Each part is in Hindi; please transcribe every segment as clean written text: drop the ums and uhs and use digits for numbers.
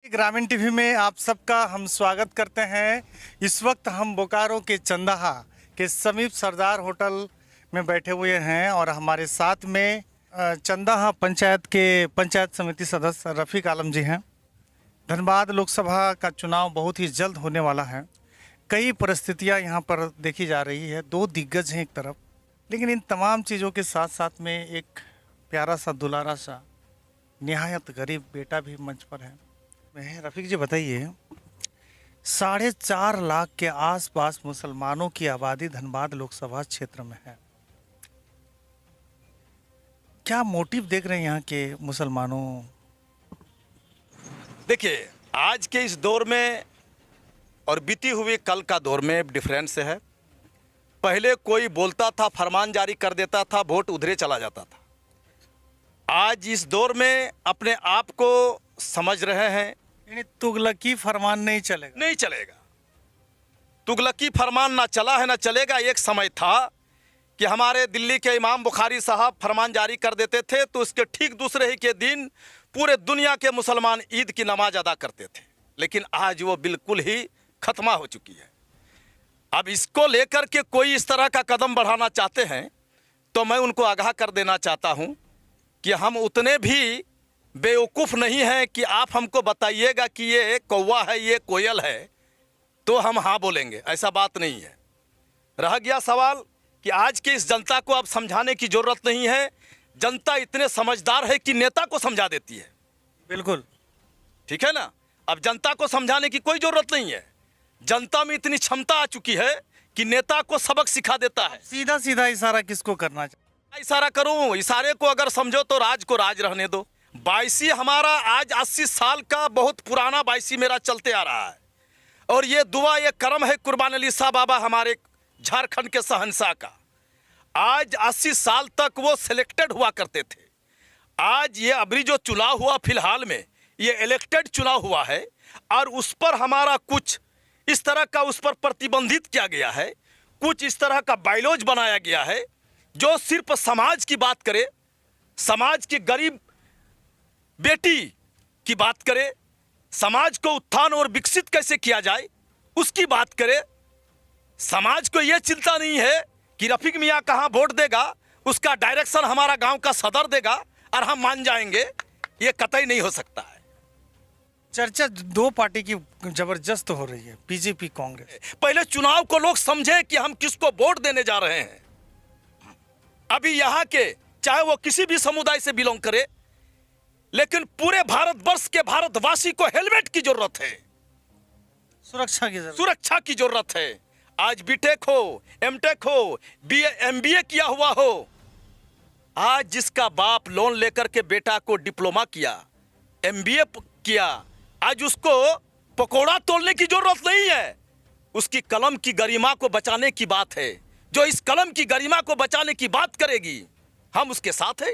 ग्रामीण टीवी में आप सबका हम स्वागत करते हैं। इस वक्त हम बोकारो के चंदाहा के समीप सरदार होटल में बैठे हुए हैं और हमारे साथ में चंदाहा पंचायत के पंचायत समिति सदस्य रफ़ीक आलम जी हैं। धनबाद लोकसभा का चुनाव बहुत ही जल्द होने वाला है। कई परिस्थितियां यहाँ पर देखी जा रही है। दो दिग्गज हैं एक तरफ, लेकिन इन तमाम चीज़ों के साथ साथ में एक प्यारा सा दुलारा सा निहायत गरीब बेटा भी मंच पर है। रफ़ीक जी बताइए, 4.5 लाख के आसपास मुसलमानों की आबादी धनबाद लोकसभा क्षेत्र में है। क्या मोटिव देख रहे हैं यहाँ के मुसलमानों? देखिए, आज के इस दौर में और बीती हुई कल का दौर में डिफरेंस है। पहले कोई बोलता था, फरमान जारी कर देता था, वोट उधरे चला जाता था। आज इस दौर में अपने आप को समझ रहे हैं। यानी तुगलकी फरमान नहीं चलेगा। नहीं चलेगा, तुगलकी फरमान ना चला है ना चलेगा। एक समय था कि हमारे दिल्ली के इमाम बुखारी साहब फरमान जारी कर देते थे तो उसके ठीक दूसरे ही के दिन पूरे दुनिया के मुसलमान ईद की नमाज अदा करते थे। लेकिन आज वो बिल्कुल ही खत्मा हो चुकी है। अब इसको लेकर के कोई इस तरह का कदम बढ़ाना चाहते हैं तो मैं उनको आगाह कर देना चाहता हूं कि हम उतने भी बेवकूफ़ नहीं हैं कि आप हमको बताइएगा कि ये कौवा है, ये कोयल है, तो हम हाँ बोलेंगे। ऐसा बात नहीं है। रह गया सवाल कि आज की इस जनता को अब समझाने की ज़रूरत नहीं है। जनता इतने समझदार है कि नेता को समझा देती है। बिल्कुल ठीक है ना। अब जनता को समझाने की कोई ज़रूरत नहीं है। जनता में इतनी क्षमता आ चुकी है कि नेता को सबक सिखा देता है। सीधा सीधा इशारा किसको करना चाहिए? इशारा करूं, इशारे को अगर समझो तो राज को राज रहने दो। बाईसी हमारा आज 80 साल का बहुत पुराना बाईसी मेरा चलते आ रहा है और ये दुआ ये करम है कुर्बान अली शाह बाबा हमारे झारखंड के शहंशाह का। आज 80 साल तक वो सिलेक्टेड हुआ करते थे। आज ये अभी जो चुनाव हुआ फिलहाल में ये इलेक्टेड चुनाव हुआ है और उस पर हमारा कुछ इस तरह का उस पर प्रतिबंधित किया गया है। कुछ इस तरह का बायलॉज बनाया गया है जो सिर्फ समाज की बात करे, समाज की गरीब बेटी की बात करे, समाज को उत्थान और विकसित कैसे किया जाए उसकी बात करे। समाज को यह चिंता नहीं है कि रफ़ीक मियाँ कहाँ वोट देगा, उसका डायरेक्शन हमारा गांव का सदर देगा और हम मान जाएंगे। ये कतई नहीं हो सकता है। चर्चा दो पार्टी की जबरदस्त हो रही है, बीजेपी कांग्रेस। पहले चुनाव को लोग समझे कि हम किसको वोट देने जा रहे हैं। अभी यहाँ के चाहे वो किसी भी समुदाय से बिलोंग करे, लेकिन पूरे भारतवर्ष के भारतवासी को हेलमेट की जरूरत है, सुरक्षा की जरूरत है। आज बीटेक हो, एमटेक हो, एमबीए किया हुआ हो, आज जिसका बाप लोन लेकर के बेटा को डिप्लोमा किया, एमबीए किया, आज उसको पकोड़ा तोड़ने की जरूरत नहीं है। उसकी कलम की गरिमा को बचाने की बात है। जो इस कलम की गरिमा को बचाने की बात करेगी, हम उसके साथ हैं।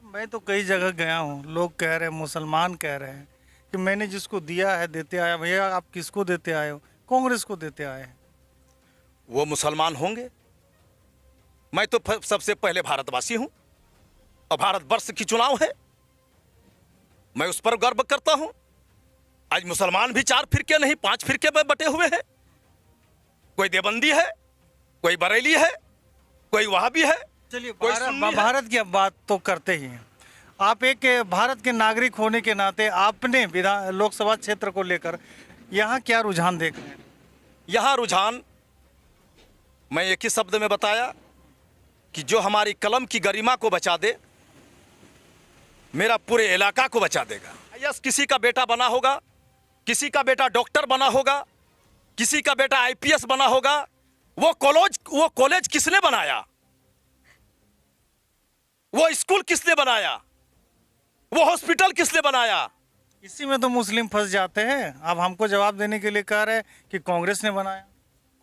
मैं तो कई जगह गया हूँ, लोग कह रहे हैं, मुसलमान कह रहे हैं कि मैंने जिसको दिया है देते आया। भैया आप किसको देते आए हो? कांग्रेस को देते आए हैं। वो मुसलमान होंगे, मैं तो सबसे पहले भारतवासी हूं और भारतवर्ष की चुनाव है, मैं उस पर गर्व करता हूं। आज मुसलमान भी 4 फिरके नहीं 5 फिरके में बटे हुए हैं। कोई देवबंदी है, कोई बरेली है, कोई वहाबी है। चलिए भारत की अब बात तो करते ही हैं। आप एक भारत के नागरिक होने के नाते आपने लोकसभा क्षेत्र को लेकर यहाँ क्या रुझान देख रहे हैं? यहाँ रुझान मैं एक ही शब्द में बताया कि जो हमारी कलम की गरिमा को बचा दे, मेरा पूरे इलाका को बचा देगा। यस, किसी का बेटा बना होगा, किसी का बेटा डॉक्टर बना होगा, किसी का बेटा आईपीएस बना होगा। वो कॉलेज किसने बनाया? वो स्कूल किसने बनाया? वो हॉस्पिटल किसने बनाया? इसी में तो मुस्लिम फंस जाते हैं। अब हमको जवाब देने के लिए कह रहे हैं कि कांग्रेस ने बनाया।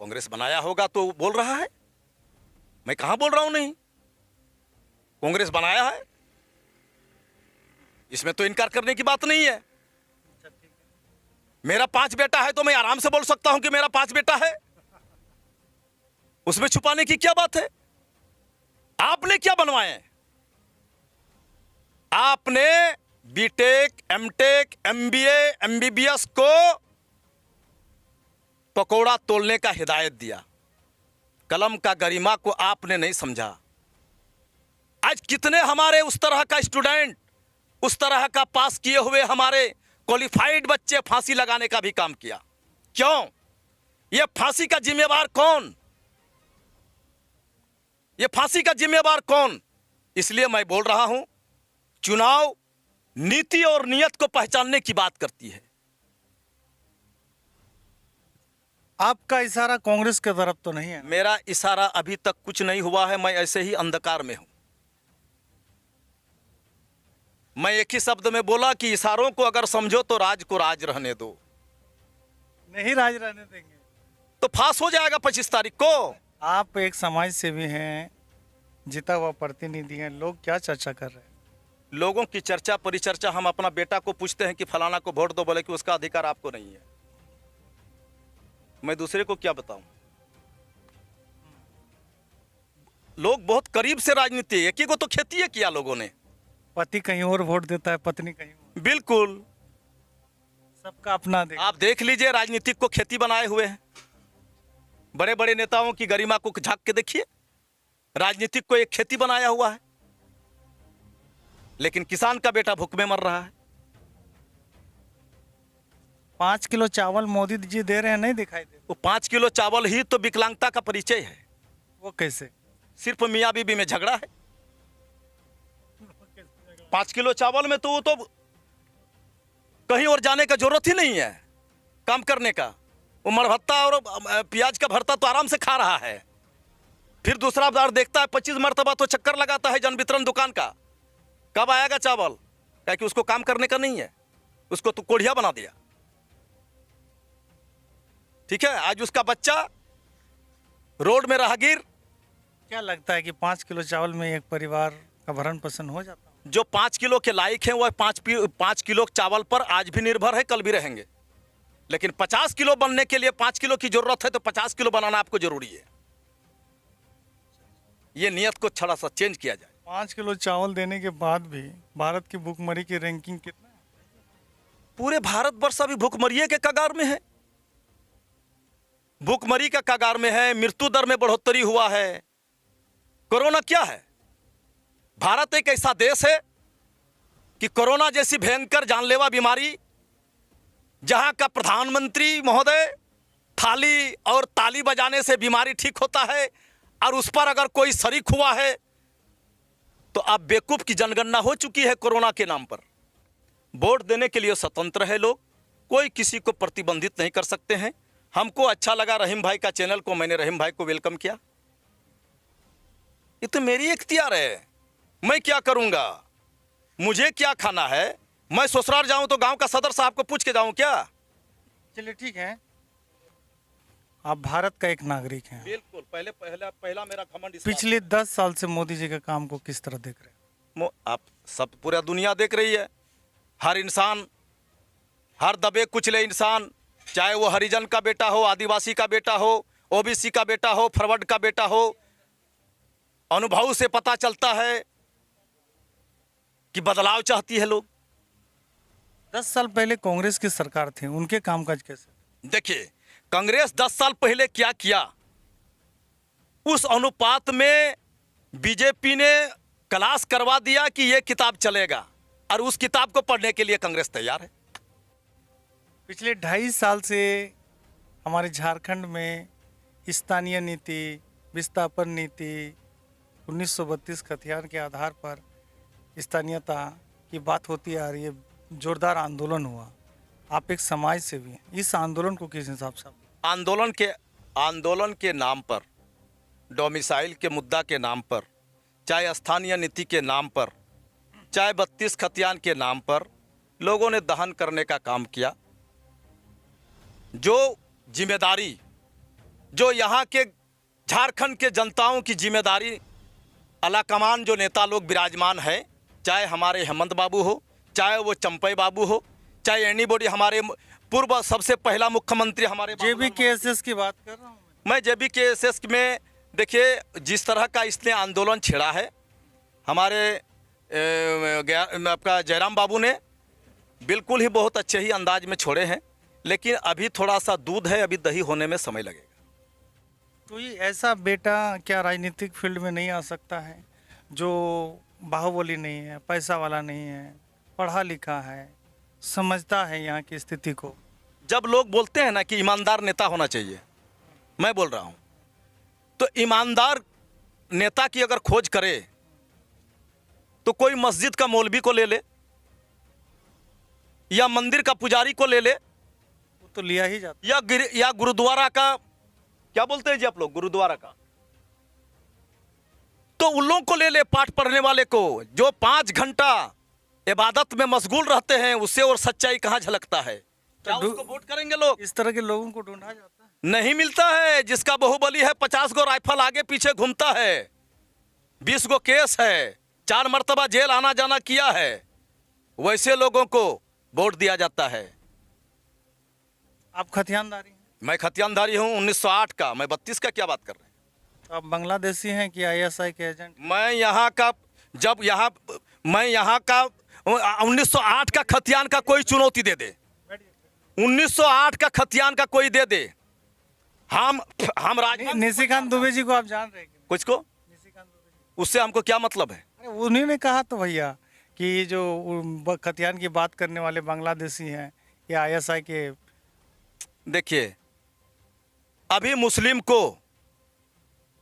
कांग्रेस बनाया होगा तो बोल रहा है, मैं कहां बोल रहा हूं नहीं। कांग्रेस बनाया है, इसमें तो इनकार करने की बात नहीं है। मेरा 5 बेटा है तो मैं आराम से बोल सकता हूं कि मेरा 5 बेटा है। उसमें छुपाने की क्या बात है? आपने क्या बनवाए? आपने बीटेक, एमटेक, एमबीए, एमबीबीएस को पकोड़ा तोलने का हिदायत दिया। कलम का गरिमा को आपने नहीं समझा। आज कितने हमारे उस तरह का स्टूडेंट, उस तरह का पास किए हुए हमारे क्वालिफाइड बच्चे फांसी लगाने का भी काम किया। क्यों? ये फांसी का जिम्मेवार कौन? ये फांसी का जिम्मेवार कौन? इसलिए मैं बोल रहा हूं, चुनाव नीति और नियत को पहचानने की बात करती है। आपका इशारा कांग्रेस की तरफ तो नहीं है? मेरा इशारा अभी तक कुछ नहीं हुआ है। मैं ऐसे ही अंधकार में हूं। मैं एक ही शब्द में बोला कि इशारों को अगर समझो तो राज को राज रहने दो। नहीं राज रहने देंगे तो फांस हो जाएगा 25 तारीख को। आप एक समाज सेवी हैं, जीता हुआ प्रतिनिधि हैं, लोग क्या चर्चा कर रहे हैं? लोगों की चर्चा परिचर्चा हम अपना बेटा को पूछते हैं कि फलाना को वोट दो, बोले कि उसका अधिकार आपको नहीं है। मैं दूसरे को क्या बताऊं? लोग बहुत करीब से राजनीति, एक ही को तो खेती है किया लोगों ने। पति कहीं और वोट देता है, पत्नी कहीं और। बिल्कुल, सबका अपना देख। आप देख लीजिए, राजनीतिक को खेती बनाए हुए हैं। बड़े बड़े नेताओं की गरिमा को झांक के देखिए, राजनीतिक को एक खेती बनाया हुआ है। लेकिन किसान का बेटा भूख में मर रहा है। 5 किलो चावल मोदी जी दे रहे हैं, नहीं दिखाई दे? वो 5 किलो चावल ही तो विकलांगता का परिचय है। वो कैसे? सिर्फ मियाँ बीबी में झगड़ा है। 5 किलो चावल में तो वो तो कहीं और जाने का जरूरत ही नहीं है काम करने का। वो मरभत्ता और प्याज का भरता तो आराम से खा रहा है। फिर दूसरा बार देखता है 25 मरतबा तो चक्कर लगाता है जन वितरण दुकान का, कब आएगा चावल, क्या कि उसको काम करने का नहीं है, उसको तो कोढ़िया बना दिया। ठीक है, आज उसका बच्चा रोड में राहगीर। क्या लगता है कि 5 किलो चावल में एक परिवार का भरण पोषण हो जाता है? जो 5 किलो के लायक हैं वह 5 किलो चावल पर आज भी निर्भर है, कल भी रहेंगे। लेकिन 50 किलो बनने के लिए 5 किलो की जरूरत है, तो 50 किलो बनाना आपको जरूरी है। ये नियत को थोड़ा सा चेंज किया जाए। 5 किलो चावल देने के बाद भी भारत की भूखमरी की रैंकिंग कितना है? पूरे भारतवर्ष अभी भूखमरी के कगार में है। भूखमरी का कगार में है। मृत्यु दर में बढ़ोतरी हुआ है। कोरोना क्या है? भारत एक ऐसा देश है कि कोरोना जैसी भयंकर जानलेवा बीमारी, जहां का प्रधानमंत्री महोदय थाली और ताली बजाने से बीमारी ठीक होता है, और उस पर अगर कोई शरीक हुआ है तो अब बेवकूफ की जनगणना हो चुकी है कोरोना के नाम पर। वोट देने के लिए स्वतंत्र है लोग, कोई किसी को प्रतिबंधित नहीं कर सकते हैं। हमको अच्छा लगा रहीम भाई का चैनल को, मैंने रहीम भाई को वेलकम किया। ये तो मेरी इख्तियार है, मैं क्या करूंगा, मुझे क्या खाना है। मैं ससुराल जाऊं तो गांव का सदर साहब को पूछ के जाऊं क्या? चलिए ठीक है, आप भारत का एक नागरिक हैं। बिल्कुल, पहला मेरा घमंड इस पिछले 10 साल से मोदी जी के काम को किस तरह देख रहे हैं? आप सब पूरा दुनिया देख रही है। हर इंसान, हर दबे कुचले इंसान, चाहे वो हरिजन का बेटा हो, आदिवासी का बेटा हो, ओबीसी का बेटा हो, फॉरवर्ड का बेटा हो, अनुभव से पता चलता है कि बदलाव चाहती है लोग। 10 साल पहले कांग्रेस की सरकार थी, उनके कामकाज कैसे? देखिए, कांग्रेस 10 साल पहले क्या किया, उस अनुपात में बीजेपी ने क्लास करवा दिया कि यह किताब चलेगा, और उस किताब को पढ़ने के लिए कांग्रेस तैयार है। पिछले 2.5 साल से हमारे झारखंड में स्थानीय नीति, विस्थापन नीति, 1932 के हथियार के आधार पर स्थानीयता की बात होती आ रही है। जोरदार आंदोलन हुआ, आप एक समाज सेवी हैं, इस आंदोलन को किस हिसाब से? आंदोलन के नाम पर, डोमिसाइल के मुद्दा के नाम पर, चाहे स्थानीय नीति के नाम पर, चाहे 32 खतियान के नाम पर लोगों ने दहन करने का काम किया। जो जिम्मेदारी, जो यहाँ के झारखंड के जनताओं की जिम्मेदारी, अलाकमान जो नेता लोग विराजमान हैं, चाहे हमारे हेमंत बाबू हो, चाहे वो चंपई बाबू हो, चाहे एनीबॉडी, हमारे पूर्व सबसे पहला मुख्यमंत्री हमारे JBKSS की बात कर रहा हूँ मैं। JBKSS में देखिए, जिस तरह का इसने आंदोलन छेड़ा है, हमारे आपका जयराम बाबू ने बिल्कुल ही बहुत अच्छे ही अंदाज में छोड़े हैं, लेकिन अभी थोड़ा सा दूध है, अभी दही होने में समय लगेगा। कोई ऐसा बेटा क्या राजनीतिक फील्ड में नहीं आ सकता है जो बाहुबली नहीं है, पैसा वाला नहीं है, पढ़ा लिखा है, समझता है यहाँ की स्थिति को? जब लोग बोलते हैं ना कि ईमानदार नेता होना चाहिए, मैं बोल रहा हूं, तो ईमानदार नेता की अगर खोज करे तो कोई मस्जिद का मौलवी को ले ले या मंदिर का पुजारी को ले ले वो तो लिया ही जाता या गुरुद्वारा का, क्या बोलते हैं जी आप लोग, गुरुद्वारा का, तो उन लोगों को ले ले, पाठ पढ़ने वाले को, जो 5 घंटा इबादत में मशगूल रहते हैं, उससे और सच्चाई कहाँ झलकता है? क्या उसको वोट करेंगे लोग? इस तरह के लोगों को ढूंढा जाता है। नहीं मिलता है। जिसका बाहुबली है, 50 गो राइफल आगे पीछे घूमता है, 20 गो केस है, 4 मर्तबा जेल आना जाना किया है, वैसे लोगों को वोट दिया जाता है। आप खतियानदारी हैं? मैं खतियानधारी हूँ 1908 का, मैं 32 का क्या बात कर रहे हैं? तो आप बांग्लादेशी हैं कि आईएसआई के एजेंट? मैं यहाँ का, जब यहाँ मैं यहाँ का 1908 का खतियान का कोई चुनौती दे दे, 1908 का खतियान का कोई दे दे, हम राजभवन निशिकांत दुबे जी को आप जान रहे हैं? कुछ को, निशिकांत दुबे जी, उससे हमको क्या मतलब है? अरे उन्हीं ने कहा तो भैया कि जो खतियान की बात करने वाले बांग्लादेशी हैं या आईएसआई के। देखिए, अभी मुस्लिम को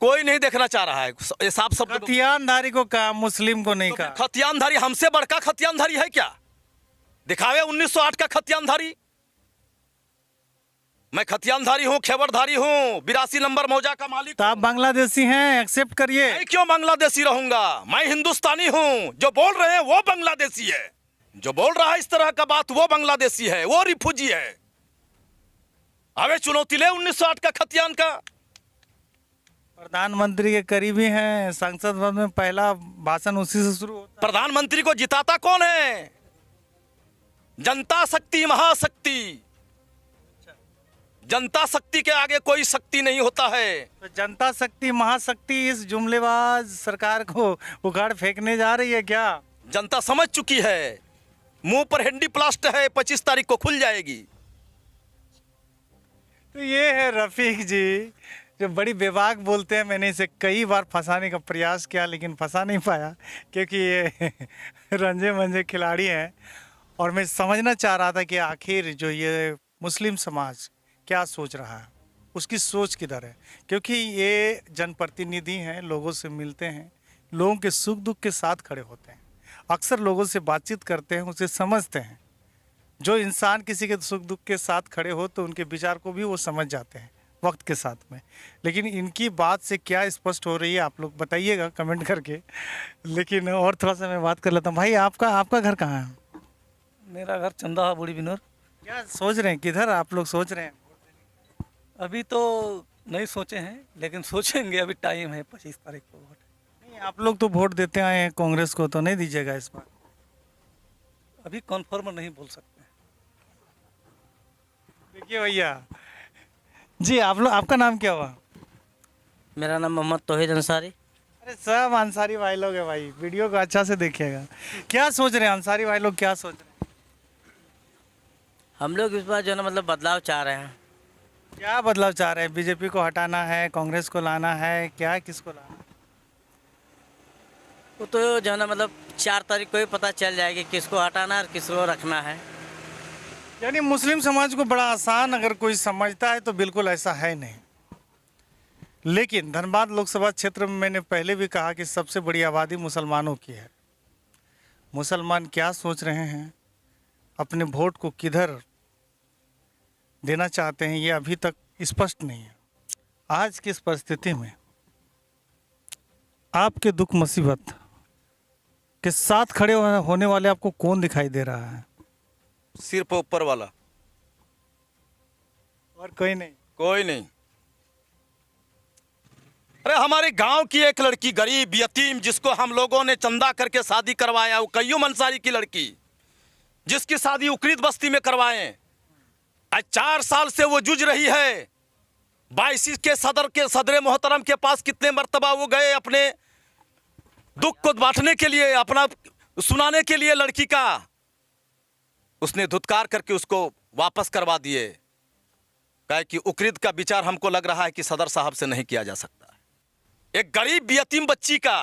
कोई नहीं देखना चाह रहा है, ये साफ शब्द। खतियानधारी को कहा, मुस्लिम को नहीं तो कहा। खतियानधारी हमसे बड़का खतियानधारी है क्या? दिखावे 1908 का खतियानधारी। मैं खतियानधारी हूँ, खेवरधारी हूँ, 82 नंबर मौजा का मालिक। तो आप बांग्लादेशी हैं, एक्सेप्ट करिए। मैं क्यों बांग्लादेशी रहूंगा? मैं हिंदुस्तानी हूँ। जो बोल रहे हैं वो बांग्लादेशी है, जो बोल रहा है इस तरह का बात वो बांग्लादेशी है, वो रिफ्यूजी है। अबे चुनौती ले 1908 का खतियान का। प्रधानमंत्री के करीबी हैं, संसद भवन में पहला भाषण उसी से शुरू होता प्रधानमंत्री को जिताता कौन है? जनता शक्ति, महाशक्ति। जनता शक्ति के आगे कोई शक्ति नहीं होता है। है। तो जनता शक्ति महाशक्ति इस जुमलेबाज सरकार को उखाड़ फेंकने जा रही है क्या? जनता समझ चुकी है, मुंह पर हैंडी प्लास्ट है, 25 तारीख को खुल जाएगी। तो ये है रफीक जी, जो बड़ी बेबाक बोलते हैं। मैंने इसे कई बार फंसाने का प्रयास किया लेकिन फंसा नहीं पाया, क्योंकि ये रंजे मंजे खिलाड़ी हैं। और मैं समझना चाह रहा था कि आखिर जो ये मुस्लिम समाज क्या सोच रहा है, उसकी सोच किधर है, क्योंकि ये जनप्रतिनिधि हैं, लोगों से मिलते हैं, लोगों के सुख दुख के साथ खड़े होते हैं, अक्सर लोगों से बातचीत करते हैं, उसे समझते हैं। जो इंसान किसी के सुख दुख के साथ खड़े हो तो उनके विचार को भी वो समझ जाते हैं वक्त के साथ में। लेकिन इनकी बात से क्या स्पष्ट हो रही है आप लोग बताइएगा कमेंट करके। लेकिन और थोड़ा सा मैं बात कर लेता हूँ। भाई आपका घर कहाँ है? मेरा घर चंदा बूढ़ी बिनोर। क्या सोच रहे हैं, किधर आप लोग सोच रहे हैं? अभी तो नहीं सोचे हैं, लेकिन सोचेंगे, अभी टाइम है 25 तारीख को वोट। नहीं, आप लोग तो वोट देते आए हैं कांग्रेस को, तो नहीं दीजिएगा इस बार? अभी कन्फर्म नहीं बोल सकते। देखिए भैया जी, आपका नाम क्या हुआ? मेरा नाम मोहम्मद तौहीद अंसारी। अरे सब अंसारी भाई लोग हैं भाई, वीडियो को अच्छा से देखिएगा। क्या सोच रहे हैं अंसारी भाई लोग, क्या सोच रहे हैं? हम लोग इस बार जो है ना मतलब बदलाव चाह रहे हैं। क्या बदलाव चाह रहे हैं? बीजेपी को हटाना है, कांग्रेस को लाना है, क्या किसको लाना है? वो तो जो है ना मतलब 4 तारीख को ही पता चल जाएगी किसको हटाना है और किसको रखना है। यानी मुस्लिम समाज को बड़ा आसान अगर कोई समझता है तो बिल्कुल ऐसा है नहीं। लेकिन धनबाद लोकसभा क्षेत्र में मैंने पहले भी कहा कि सबसे बड़ी आबादी मुसलमानों की है। मुसलमान क्या सोच रहे हैं, अपने वोट को किधर देना चाहते हैं, ये अभी तक स्पष्ट नहीं है। आज की इस परिस्थिति में आपके दुख मुसीबत के साथ खड़े होने वाले आपको कौन दिखाई दे रहा है? सिर्फ ऊपर वाला, और कोई नहीं? कोई नहीं। अरे हमारे गांव की एक लड़की, गरीब यतीम, जिसको हम लोगों ने चंदा करके शादी करवाया, वो कय्यूम अंसारी की लड़की, जिसकी शादी उकरीद बस्ती में करवाए, आज 4 साल से वो जूझ रही है। 22 के सदर मोहतरम के पास कितने मर्तबा वो गए अपने दुख को बांटने के लिए, अपना सुनाने के लिए लड़की का। उसने धुतकार करके उसको वापस करवा दिए। कहे कि उकरिद का विचार हमको लग रहा है कि सदर साहब से नहीं किया जा सकता। एक गरीब यतीम बच्ची का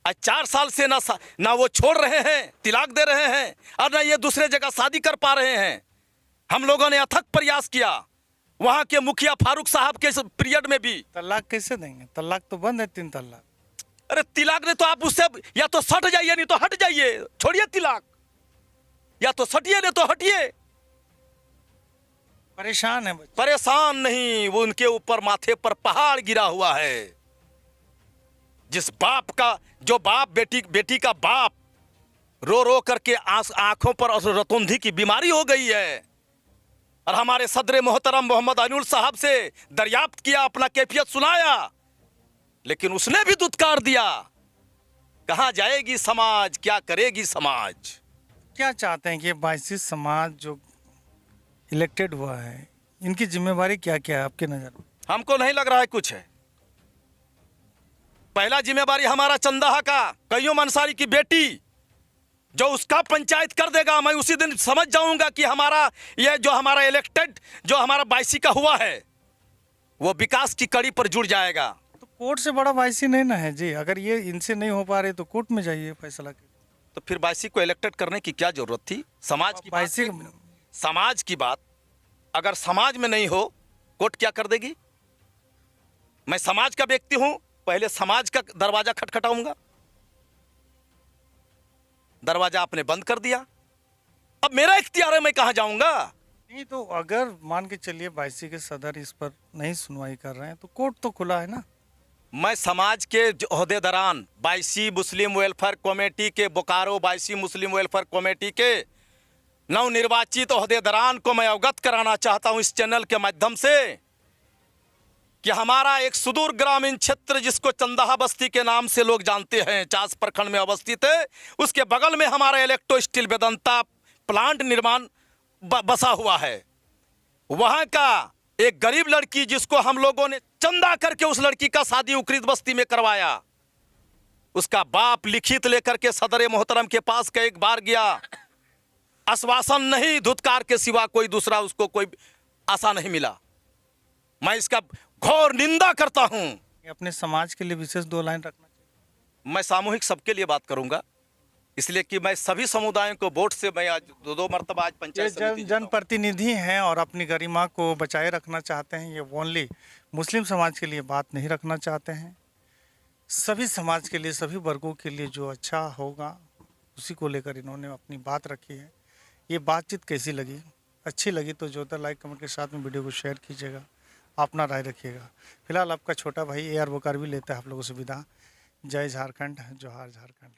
आज 4 साल से ना वो छोड़ रहे हैं, तिलाक दे रहे हैं, और ना ये दूसरे जगह शादी कर पा रहे हैं। हम लोगों ने अथक प्रयास किया, वहां के मुखिया फारूक साहब के पीरियड में भी। तलाक कैसे देंगे? तलाक तो बंद है, 3 तलाक। अरे तिलाक ने तो आप उससे या तो सट जाइए नहीं तो हट जाइए, छोड़िए तिलाक, या तो सटिए नहीं तो हटिए। परेशान है बच्चे। परेशान नहीं, वो उनके ऊपर माथे पर पहाड़ गिरा हुआ है। जिस बाप का, जो बाप बेटी का बाप रो रो करके आंखों पर रतौंधी की बीमारी हो गई है, और हमारे सदर मोहतरम मोहम्मद अनूर साहब से दरियाफ्त किया, अपना कैफियत सुनाया, लेकिन उसने भी दुत्कार दिया। कहां जाएगी समाज, क्या करेगी समाज? क्या चाहते हैं कि ये 22 समाज जो इलेक्टेड हुआ है, इनकी जिम्मेवारी क्या क्या है आपके नज़र में? हमको नहीं लग रहा है कुछ है। पहला जिम्मेवारी हमारा चंदाहा का कईयोम अंसारी की बेटी, जो उसका पंचायत कर देगा, मैं उसी दिन समझ जाऊंगा कि हमारा ये जो हमारा इलेक्टेड जो हमारा 22 का हुआ है वो विकास की कड़ी पर जुड़ जाएगा। तो कोर्ट से बड़ा 22 नहीं ना है जी। अगर ये इनसे नहीं हो पा रहे तो कोर्ट में जाइए फैसला के। तो फिर 22 को इलेक्टेड करने की क्या जरूरत थी? समाज की बात, 22 समाज की बात अगर समाज में नहीं हो, कोर्ट क्या कर देगी? मैं समाज का व्यक्ति हूं, पहले समाज का दरवाजा खटखटाऊंगा। दरवाजा आपने बंद कर दिया, अब मेरा इख्तियार है, मैं कहां जाऊंगा? नहीं तो अगर मान के चलिए 22 के सदर इस पर नहीं सुनवाई कर रहे हैं तो कोर्ट तो खुला है ना। मैं समाज के ओहदेदारान 22 मुस्लिम वेलफेयर कमेटी के, बोकारो 22 मुस्लिम वेलफेयर कमेटी के नवनिर्वाचित ओहदेदारान को मैं अवगत कराना चाहता हूं इस चैनल के माध्यम से कि हमारा एक सुदूर ग्रामीण क्षेत्र जिसको चंदाहा बस्ती के नाम से लोग जानते हैं, चास प्रखंड में अवस्थित है, उसके बगल में हमारा इलेक्ट्रो स्टील वेदांता प्लांट निर्माण बसा हुआ है। वहां का एक गरीब लड़की जिसको हम लोगों ने चंदा करके उस लड़की का शादी उकरिद बस्ती में करवाया, उसका बाप लिखित लेकर के सदर मोहतरम के पास कई बार गया, आश्वासन नहीं, धुतकार के सिवा कोई दूसरा उसको कोई आशा नहीं मिला। मैं इसका घोर निंदा करता हूं। अपने समाज के लिए विशेष 2 लाइन रखना चाहिए। मैं सामूहिक सबके लिए बात करूंगा, इसलिए कि मैं सभी समुदायों को वोट से मैं आज 2 मरतबा आज पंचायत समिति जनप्रतिनिधि हैं और अपनी गरिमा को बचाए रखना चाहते हैं। ये ओनली मुस्लिम समाज के लिए बात नहीं रखना चाहते हैं। सभी समाज के लिए, सभी वर्गों के लिए जो अच्छा होगा उसी को लेकर इन्होंने अपनी बात रखी है। ये बातचीत कैसी लगी? अच्छी लगी तो जो लाइक कमेंट के साथ में वीडियो को शेयर कीजिएगा, अपना राय रखिएगा। फिलहाल आपका छोटा भाई AR बोकार भी लेता है आप लोगों से विदा। जय झारखंड, जोहार झारखंड।